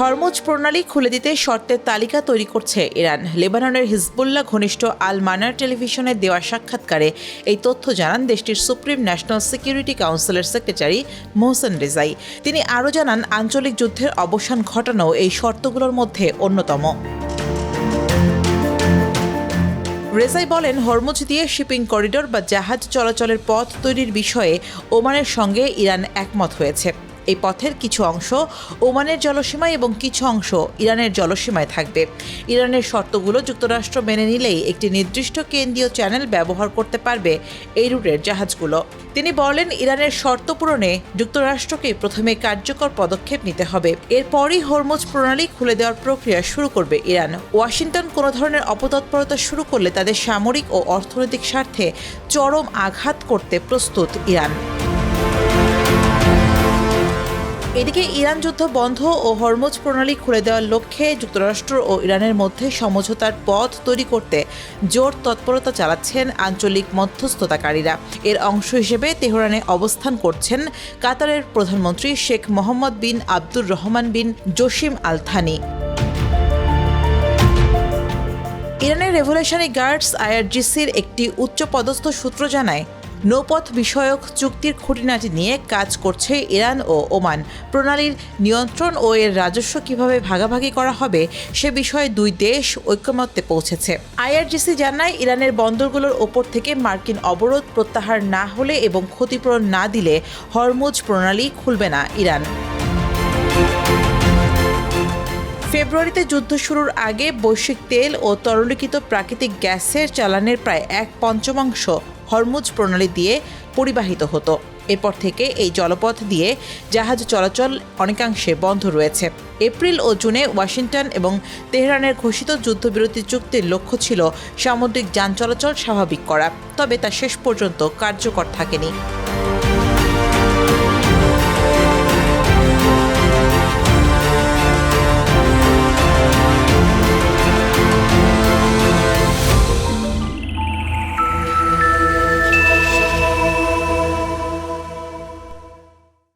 Hormuz প্রণালী খুলে দিতে শর্তের তালিকা তৈরি করছে ইরান। লেবাননের হিজবুল্লাহ ঘনিষ্ঠ আল মানার টেলিভিশনে দেওয়া সাক্ষাৎকারে এই তথ্য জানান দেশটির সুপ্রিম ন্যাশনাল সিকিউরিটি কাউন্সিলের সেক্রেটারি মোহসেন রেজাই। তিনি আরও জানান, আঞ্চলিক যুদ্ধের অবসান ঘটানো এই শর্তগুলোর মধ্যে অন্যতম। রেজাই বলেন, হরমুজ দিয়ে শিপিং করিডোর বা জাহাজ চলাচলের পথ তৈরির বিষয়ে ওমানের সঙ্গে ইরান একমত হয়েছে। এই পথের কিছু অংশ ওমানের জলসীমায় এবং কিছু অংশ ইরানের জলসীমায় থাকবে। ইরানের শর্তগুলো যুক্তরাষ্ট্র মেনে নিলেই একটি নির্দিষ্ট কেন্দ্রীয় চ্যানেল ব্যবহার করতে পারবে এই রুটের জাহাজগুলো। তিনি বলেন, ইরানের শর্ত পূরণে যুক্তরাষ্ট্রকে প্রথমে কার্যকর পদক্ষেপ নিতে হবে। এরপরই হরমুজ প্রণালী খুলে দেওয়ার প্রক্রিয়া শুরু করবে ইরান। ওয়াশিংটন কোনো ধরনের অপতৎপরতা শুরু করলে তাদের সামরিক ও অর্থনৈতিক স্বার্থে চরম আঘাত করতে প্রস্তুত ইরান। এদিকে ইরান যুদ্ধ বন্ধ ও হরমুজ প্রণালী খুলে দেওয়ার লক্ষ্যে যুক্তরাষ্ট্র ও ইরানের মধ্যে সমঝোতার পথ তৈরি করতে জোর তৎপরতা চালাচ্ছেন আঞ্চলিক মধ্যস্থতাকারীরা। এর অংশ হিসেবে তেহরানে অবস্থান করছেন কাতারের প্রধানমন্ত্রী শেখ মোহাম্মদ বিন আব্দুর রহমান বিন জসিম আল থানি। ইরানের রেভলিউশনারি গার্ডস IRGCর একটি উচ্চপদস্থ সূত্র জানায়, নৌপথ বিষয়ক চুক্তির খুঁটিনাটি নিয়ে কাজ করছে ইরান ও ওমান। প্রণালীর নিয়ন্ত্রণ ও এর রাজস্ব কিভাবে ভাগাভাগি করা হবে সে বিষয়ে দুই দেশ ঐকমত্যে পৌঁছেছে। IRGC জানায়, ইরানের বন্দরগুলোর ওপর থেকে মার্কিন অবরোধ প্রত্যাহার না হলে এবং ক্ষতিপূরণ না দিলে হরমুজ প্রণালী খুলবে না ইরান। ফেব্রুয়ারিতে যুদ্ধ শুরুর আগে বৈশ্বিক তেল ও তরলীকৃত প্রাকৃতিক গ্যাসের চালানের প্রায় 1/5 হরমুজ প্রণালী দিয়ে পরিবাহিত হতো। এরপর থেকে এই জলপথ দিয়ে জাহাজ চলাচল অনেকাংশে বন্ধ রয়েছে। এপ্রিল ও জুনে ওয়াশিংটন এবং তেহরানের ঘোষিত যুদ্ধবিরতি চুক্তির লক্ষ্য ছিল সামুদ্রিক যান চলাচল স্বাভাবিক করা, তবে তা শেষ পর্যন্ত কার্যকর থাকেনি।